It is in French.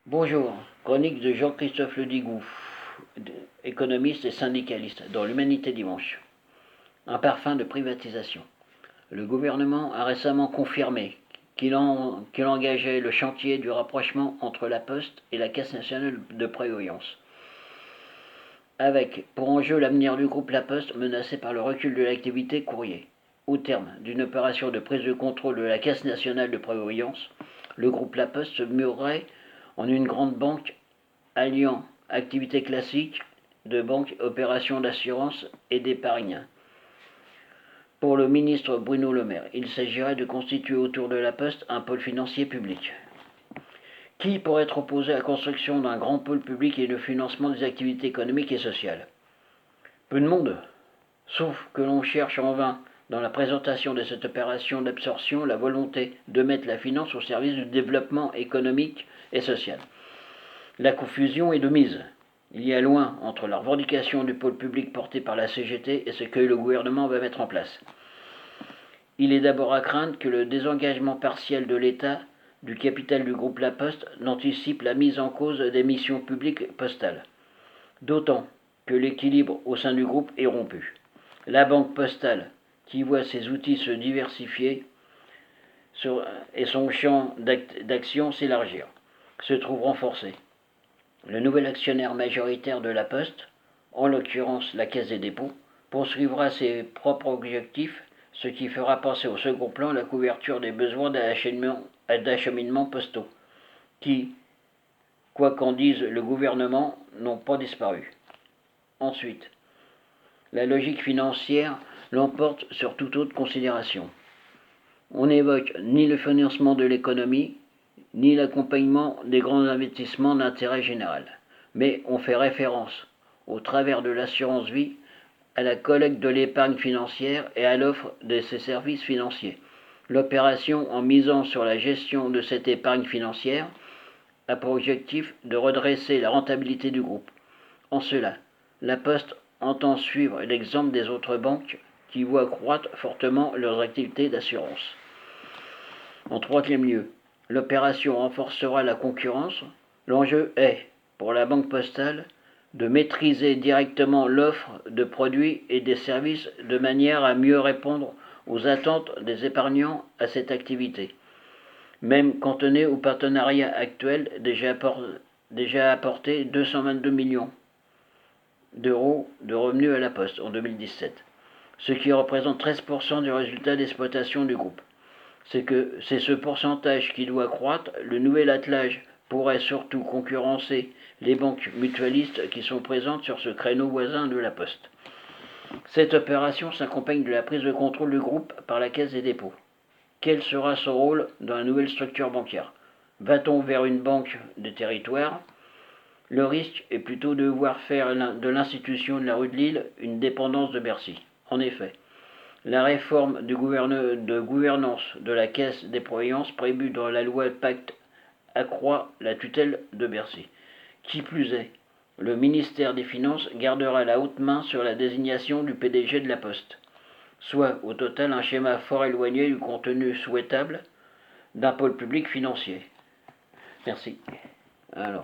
Bonjour, chronique de Jean-Christophe Ledigou, économiste et syndicaliste, dans l'Humanité dimanche. Un parfum de privatisation. Le gouvernement a récemment confirmé qu'il engageait le chantier du rapprochement entre la Poste et la Caisse nationale de prévoyance, avec pour enjeu l'avenir du groupe La Poste menacé par le recul de l'activité courrier. Au terme d'une opération de prise de contrôle de la Caisse nationale de prévoyance, le groupe La Poste se murerait en une grande banque alliant activités classiques de banque, opérations d'assurance et d'épargne. Pour le ministre Bruno Le Maire, il s'agirait de constituer autour de la Poste un pôle financier public. Qui pourrait être opposé à la construction d'un grand pôle public et le financement des activités économiques et sociales? Peu de monde, sauf que l'on cherche en vain, dans la présentation de cette opération d'absorption, la volonté de mettre la finance au service du développement économique et social. La confusion est de mise. Il y a loin entre la revendication du pôle public porté par la CGT et ce que le gouvernement va mettre en place. Il est d'abord à craindre que le désengagement partiel de l'État du capital du groupe La Poste n'anticipe la mise en cause des missions publiques postales. D'autant que l'équilibre au sein du groupe est rompu. La banque postale, qui voit ses outils se diversifier et son champ d'action s'élargir, se trouve renforcé. Le nouvel actionnaire majoritaire de la Poste, en l'occurrence la Caisse des dépôts, poursuivra ses propres objectifs, ce qui fera passer au second plan la couverture des besoins d'acheminement postaux, qui, quoi qu'en dise le gouvernement, n'ont pas disparu. Ensuite, la logique financière l'emporte sur toute autre considération. On n'évoque ni le financement de l'économie, ni l'accompagnement des grands investissements d'intérêt général, mais on fait référence, au travers de l'assurance vie, à la collecte de l'épargne financière et à l'offre de ses services financiers. L'opération, en misant sur la gestion de cette épargne financière, a pour objectif de redresser la rentabilité du groupe. En cela, la Poste entend suivre l'exemple des autres banques qui voient croître fortement leurs activités d'assurance. En troisième lieu, l'opération renforcera la concurrence. L'enjeu est, pour la Banque postale, de maîtriser directement l'offre de produits et des services de manière à mieux répondre aux attentes des épargnants à cette activité, même cantonné au partenariat actuel déjà apporté 222 millions d'euros de revenus à la Poste en 2017, ce qui représente 13% du résultat d'exploitation du groupe. C'est ce pourcentage qui doit croître. Le nouvel attelage pourrait surtout concurrencer les banques mutualistes qui sont présentes sur ce créneau voisin de la Poste. Cette opération s'accompagne de la prise de contrôle du groupe par la Caisse des dépôts. Quel sera son rôle dans la nouvelle structure bancaire? Va-t-on vers une banque des territoires? Le risque est plutôt de voir faire de l'institution de la rue de Lille une dépendance de Bercy. En effet, la réforme de gouvernance de la Caisse des prévoyances prévue dans la loi Pacte accroît la tutelle de Bercy. Qui plus est, le ministère des Finances gardera la haute main sur la désignation du PDG de la Poste, soit au total un schéma fort éloigné du contenu souhaitable d'un pôle public financier. Merci. Alors.